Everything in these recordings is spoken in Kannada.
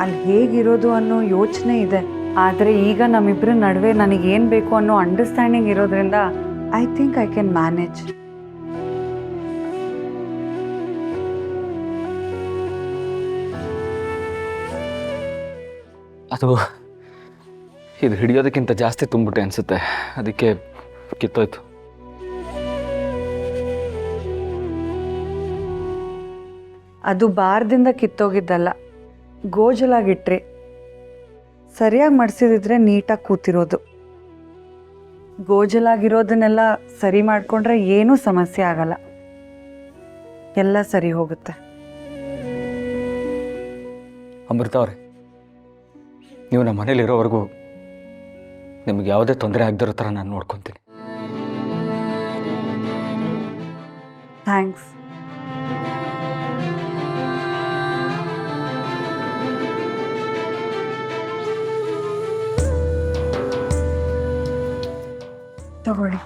ಅಲ್ಲಿ ಹೇಗಿರೋದು ಅನ್ನೋ ಯೋಚನೆ ಇದೆ. ಆದರೆ ಈಗ ನಮ್ಮಿಬ್ಬರ ನಡುವೆ ನನಗೇನು ಬೇಕು ಅನ್ನೋ ಅಂಡರ್ಸ್ಟ್ಯಾಂಡಿಂಗ್ ಇರೋದ್ರಿಂದ I think I can manage. ಅದು ಇದು ಹಿಡಿಯೋದಕ್ಕಿಂತ ಜಾಸ್ತಿ ತುಂಬಿಟ್ಟೆ ಅನಿಸುತ್ತೆ, ಅದಕ್ಕೆ ಕಿತ್ತೋಯ್ತು. ಅದು ಬಾರದಿಂದ ಕಿತ್ತೋಗಿದ್ದಲ್ಲ, ಗೋಜಲಾಗಿಟ್ರಿ. ಸರಿಯಾಗಿ ಮಡಿಸಿದ್ರೆ ನೀಟಾಗಿ ಕೂತಿರೋದು. ಗೋಜಲಾಗಿರೋದನ್ನೆಲ್ಲ ಸರಿ ಮಾಡಿಕೊಂಡ್ರೆ ಏನೂ ಸಮಸ್ಯೆ ಆಗಲ್ಲ, ಎಲ್ಲ ಸರಿ ಹೋಗುತ್ತೆ. ಅಮೃತ ಅವರೇ, ನೀವು ನಮ್ಮ ಮನೇಲಿರೋವರೆಗೂ ನಿಮ್ಗೆ ಯಾವುದೇ ತೊಂದರೆ ಆಗದಿರೋ ಥರ ನಾನು ನೋಡ್ಕೊತೀನಿ. ಥ್ಯಾಂಕ್ಸ್. ತಗೊಳ್ಳಿ.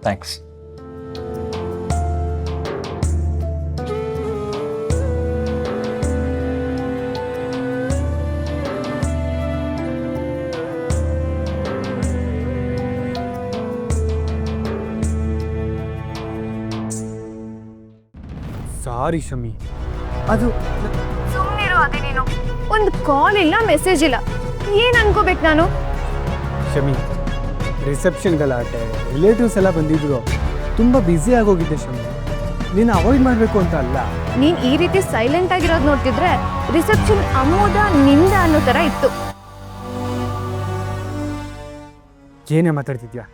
ಥ್ಯಾಂಕ್ಸ್. ಸಾರಿ ಶಮಿ, ಅದು ಸುಮ್ಮನಿರು. ಅದೇ ನೀನು ಒಂದು ಕಾಲ್ ಇಲ್ಲ, ಮೆಸೇಜ್ ಇಲ್ಲ, ಏನು ಅನ್ಕೋಬೇಕು ನಾನು? ಶಮಿ, ರಿಸೆಪ್ಷನ್ ಗಲಾಟೆ, ರಿಲೇಟಿವ್ಸ್ ಎಲ್ಲ ಬಂದಿದ್ರು, ತುಂಬ ಬ್ಯುಸಿ ಆಗೋಗಿದ್ದೆ ಶಮಿ. ನೀನು ಅವಾಯ್ಡ್ ಮಾಡಬೇಕು ಅಂತ ಅಲ್ಲ. ನೀನು ಈ ರೀತಿ ಸೈಲೆಂಟ್ ಆಗಿರೋದು ನೋಡ್ತಿದ್ರೆ ರಿಸೆಪ್ಷನ್ ಅಮೋದ ನಿಂದ ಅನ್ನೋ ಥರ ಇತ್ತು. ಏನೇ ಮಾತಾಡ್ತಿದ್ಯಾ?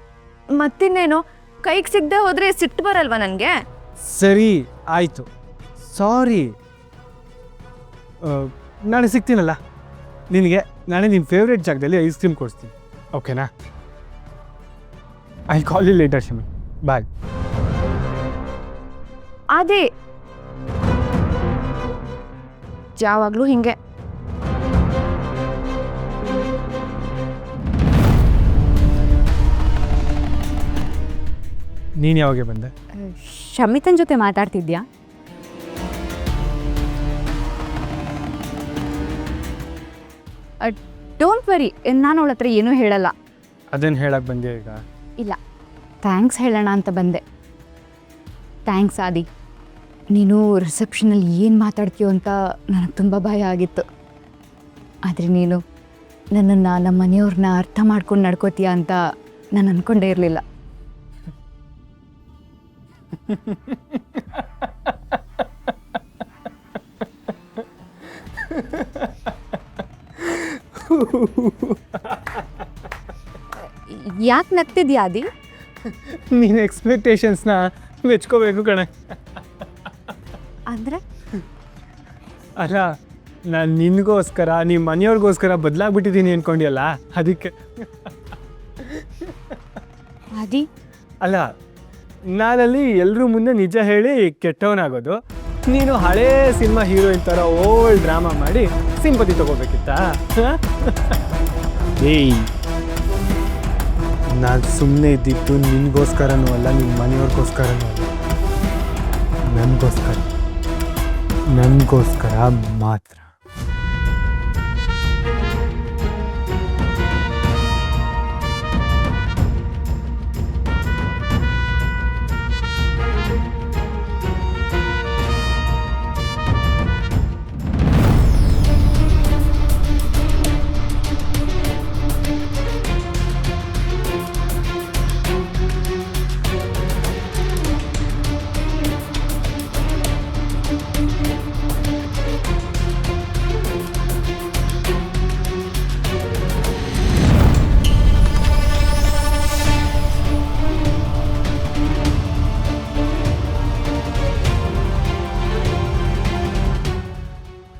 ಮತ್ತಿನ್ನೇನೋ, ಕೈಗೆ ಸಿಗದೆ ಹೋದ್ರೆ ಸಿಟ್ಟು ಬರಲ್ವಾ ನನಗೆ? ಸರಿ ಆಯಿತು, ಸಾರಿ. ನಾಳೆ ಸಿಗ್ತೀನಲ್ಲ ನಿನಗೆ, ನಾಳೆ ನಿಮ್ಮ ಫೇವ್ರೇಟ್ ಜಾಗದಲ್ಲಿ ಐಸ್ ಕ್ರೀಮ್ ಕೊಡಿಸ್ತೀನಿ, ಓಕೆನಾ? I call you later Shami, bye. ಅದೇ ಯಾವಾಗಲೂ ಹಿಂಗೆ. ನೀನು ಯಾವಾಗ ಬಂದೆ? ಶಮಿತನ್ ಜೊತೆ ಮಾತಾಡ್ತಿದ್ಯಾ? ಡೋಂಟ್ ವರಿ, ನಾನು ಅವಳ ಹತ್ರ ಏನೂ ಹೇಳಲ್ಲ. ಅದೇನು ಹೇಳಕ್ಕೆ ಬಂದೆ ಈಗ? ಇಲ್ಲ, ಥ್ಯಾಂಕ್ಸ್ ಹೇಳೋಣ ಅಂತ ಬಂದೆ. ಥ್ಯಾಂಕ್ಸ್ ಆದಿ. ನೀನು ರಿಸೆಪ್ಷನಲ್ಲಿ ಏನು ಮಾತಾಡ್ತೀಯೋ ಅಂತ ನನಗೆ ತುಂಬ ಭಯ ಆಗಿತ್ತು. ಆದರೆ ನೀನು ನನ್ನನ್ನು, ನಮ್ಮ ಮನೆಯವ್ರನ್ನ ಅರ್ಥ ಮಾಡ್ಕೊಂಡು ನಡ್ಕೋತೀಯ ಅಂತ ನಾನು ಅಂದ್ಕೊಂಡೇ ಇರಲಿಲ್ಲ. ಯಾಕೆ ನಗ್ತಿದ್ಯಾ ಆದಿ? ನೀನು ಎಕ್ಸ್ಪೆಕ್ಟೇಷನ್ಸ್ನ ಮೆಚ್ಕೋಬೇಕು ಕಣೆ. ಅಂದರೆ ಅಲ್ಲ, ನಾನು ನಿನಗೋಸ್ಕರ, ನಿಮ್ಮ ಮನೆಯವ್ರಿಗೋಸ್ಕರ ಬದಲಾಗ್ಬಿಟ್ಟಿದ್ದೀನಿ ಅಂದ್ಕೊಂಡಿಯಲ್ಲ, ಅದಕ್ಕೆ. ಆದಿ, ಅಲ್ಲ, ನಾನಲ್ಲಿ ಎಲ್ಲರೂ ಮುಂದೆ ನಿಜ ಹೇಳಿ ಕೆಟ್ಟವನಾಗೋದು, ನೀನು ಹಳೇ ಸಿನಿಮಾ ಹೀರೋಯಿನ್ ಥರ ಓಲ್ಡ್ ಡ್ರಾಮಾ ಮಾಡಿ ಸಿಂಪತಿ ತಗೋಬೇಕಿತ್ತಾ? ಏಯ್, ನಾನು ಸುಮ್ಮನೆ ಇದ್ದಿದ್ದು ನಿನಗೋಸ್ಕರನೂ ಅಲ್ಲ, ನಿಮ್ಮ ಮನೆಯವ್ರಿಗೋಸ್ಕರನೂ ಅಲ್ಲ, ನನಗೋಸ್ಕರ ಮಾತ್ರ.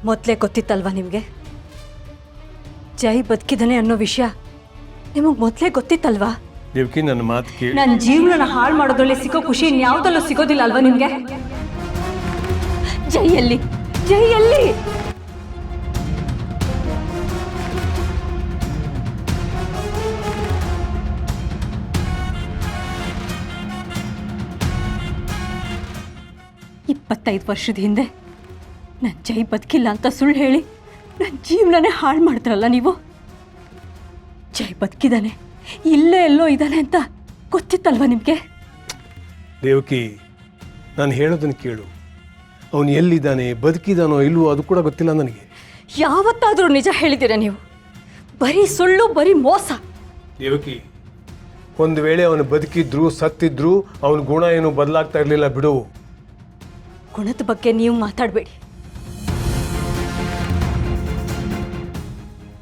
ಮೊದಲೇ ಗೊತ್ತಿತ್ತಲ್ವಾ ನಿಮಗೆ? ಜೈ ಬದುಕಿದ್ದಾನೆ ಅನ್ನೋ ವಿಷಯ ನಿಮಗೆ ಮೊದಲೇ ಗೊತ್ತಿತ್ತಲ್ವಾ? ದೇವಕಿ, ನನ್ನ ಮಾತು ಕೇಳಿ. ನನ್ನ ಜೀವನ ಹಾಳು ಮಾಡೋದ್ರಲ್ಲಿ ಸಿಗೋ ಖುಷಿ ಇನ್ಯಾವುದಲ್ಲೂ ಸಿಗೋದಿಲ್ಲ ಅಲ್ವಾ ನಿಮಗೆ? ಜೈಯಲ್ಲಿ ಜೈಯಲ್ಲಿ ಇಪ್ಪತ್ತೈದು ವರ್ಷದ ಹಿಂದೆ ನನ್ನ ಜೈ ಬದುಕಿಲ್ಲ ಅಂತ ಸುಳ್ಳು ಹೇಳಿ ನನ್ನ ಜೀವನನೇ ಹಾಳು ಮಾಡ್ತಾರಲ್ಲ ನೀವು. ಜೈ ಬದುಕಿದ್ದಾನೆ, ಇಲ್ಲೇ ಎಲ್ಲೋ ಇದ್ದಾನೆ ಅಂತ ಗೊತ್ತಿತ್ತಲ್ವ ನಿಮಗೆ? ದೇವಕಿ, ನಾನು ಹೇಳೋದನ್ನು ಕೇಳು. ಅವನು ಎಲ್ಲಿದ್ದಾನೆ, ಬದುಕಿದಾನೋ ಇಲ್ವೋ ಅದು ಕೂಡ ಗೊತ್ತಿಲ್ಲ ನನಗೆ. ಯಾವತ್ತಾದರೂ ನಿಜ ಹೇಳಿದ್ದೀರ ನೀವು? ಬರೀ ಸುಳ್ಳು, ಬರೀ ಮೋಸ. ದೇವಕಿ, ಒಂದು ವೇಳೆ ಅವನು ಬದುಕಿದ್ರು ಸತ್ತಿದ್ರು ಅವನ ಗುಣ ಏನು ಬದಲಾಗ್ತಾ ಇರಲಿಲ್ಲ ಬಿಡು. ಗುಣದ ಬಗ್ಗೆ ನೀವು ಮಾತಾಡಬೇಡಿ.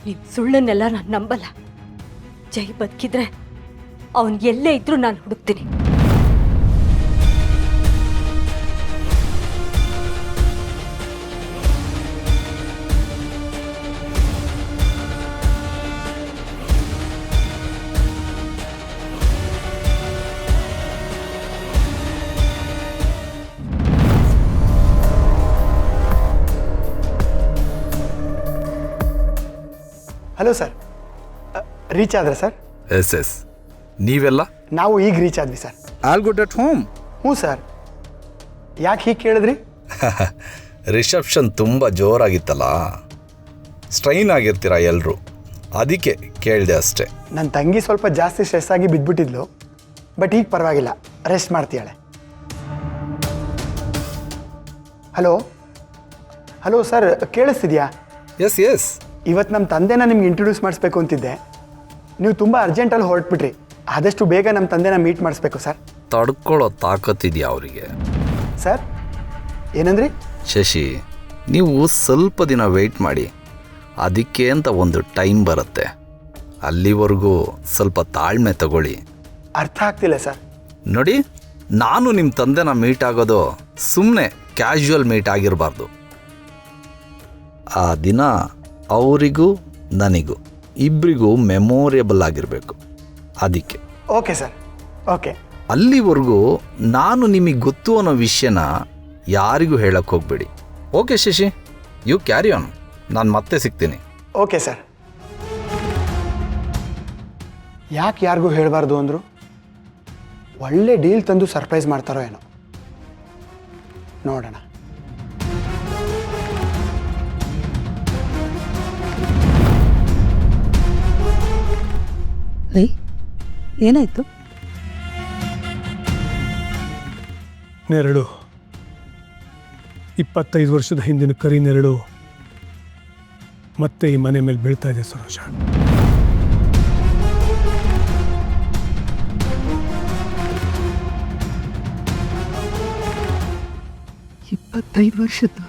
ನೀವು ಸುಳ್ಳನ್ನೆಲ್ಲ ನಾನು ನಂಬಲ್ಲ. ಜೈ ಬದುಕಿದ್ರೆ ಅವನು ಎಲ್ಲೇ ಇದ್ರೂ ನಾನು ಹುಡುಕ್ತೀನಿ. ಹಲೋ ಸರ್, ರೀಚ್ ಆದ್ರೆ ಸರ್? ಎಸ್ ನೀವೆಲ್ಲ? ನಾವು ಈಗ ರೀಚ್ ಆದ್ವಿ sir. All good at home? ಹ್ಞೂ ಸರ್. ಯಾಕೆ ಹೀಗೆ ಕೇಳಿದ್ರಿ? ರಿಸೆಪ್ಷನ್ ತುಂಬ ಜೋರಾಗಿತ್ತಲ್ಲ, ಸ್ಟ್ರೈನ್ ಆಗಿರ್ತೀರ ಎಲ್ಲರೂ, ಅದಕ್ಕೆ ಕೇಳಿದೆ ಅಷ್ಟೇ. ನನ್ನ ತಂಗಿ ಸ್ವಲ್ಪ ಜಾಸ್ತಿ ಸ್ಟ್ರೆಸ್ ಆಗಿ ಬಿದ್ದುಬಿಟ್ಟಿದ್ಲು, ಬಟ್ ಈಗ ಪರವಾಗಿಲ್ಲ, ರೆಸ್ಟ್ ಮಾಡ್ತೀಯಾಳೆ. ಹಲೋ ಹಲೋ ಸರ್, ಕೇಳಿಸ್ತಿದ್ಯಾ? ಎಸ್ ಇವತ್ತು ನಮ್ಮ ತಂದೆನ ನಿಮ್ಗೆ ಇಂಟ್ರೊಡ್ಯೂಸ್ ಮಾಡಿಸ್ಬೇಕು ಅಂತಿದ್ದೆ. ನೀವು ತುಂಬ ಅರ್ಜೆಂಟಲ್ಲಿ ಹೊರಟ್ಬಿಟ್ರಿ. ಆದಷ್ಟು ಬೇಗ ನಮ್ಮ ತಂದೆನ ಮೀಟ್ ಮಾಡಿಸ್ಬೇಕು ಸರ್. ತಡ್ಕೊಳ್ಳೋ ತಾಕತ್ತಿದೆಯಾ ಅವರಿಗೆ? ಸರ್ ಏನಂದ್ರಿ? ಶಶಿ, ನೀವು ಸ್ವಲ್ಪ ದಿನ ವೆಯ್ಟ್ ಮಾಡಿ, ಅದಕ್ಕೆ ಅಂತ ಒಂದು ಟೈಮ್ ಬರುತ್ತೆ. ಅಲ್ಲಿವರೆಗೂ ಸ್ವಲ್ಪ ತಾಳ್ಮೆ ತಗೊಳ್ಳಿ. ಅರ್ಥ ಆಗ್ತಿಲ್ಲ ಸರ್. ನೋಡಿ, ನಾನು ನಿಮ್ಮ ತಂದೆನ ಮೀಟ್ ಆಗೋದು ಸುಮ್ಮನೆ ಕ್ಯಾಶುವಲ್ ಮೀಟ್ ಆಗಿರಬಾರ್ದು. ಆ ದಿನ ಅವರಿಗೂ ನನಗೂ ಇಬ್ಬರಿಗೂ ಮೆಮೊರೇಬಲ್ ಆಗಿರಬೇಕು. ಅದಕ್ಕೆ ಓಕೆ ಸರ್, ಓಕೆ. ಅಲ್ಲಿವರೆಗೂ ನಾನು ನಿಮಗೆ ಗೊತ್ತು ಅನ್ನೋ ವಿಷಯನ ಯಾರಿಗೂ ಹೇಳಕ್ಕೆ ಹೋಗಬೇಡಿ. Okay Shashi, you carry on. ನಾನು ಮತ್ತೆ ಸಿಗ್ತೀನಿ. Okay sir. ಯಾಕೆ ಯಾರಿಗೂ ಹೇಳಬಾರ್ದು ಅಂದರು? ಒಳ್ಳೆ ಡೀಲ್ ತಂದು ಸರ್ಪ್ರೈಸ್ ಮಾಡ್ತಾರೋ ಏನೋ, ನೋಡೋಣ. ಏನಾಯ್ತು? ನೆರಳು, 25 ವರ್ಷದ ಹಿಂದಿನ ಕರಿ ನೆರಳು ಮತ್ತೆ ಈ ಮನೆ ಮೇಲೆ ಬೀಳ್ತಾ ಇದೆ ಸರೋಜ. 25 ವರ್ಷದ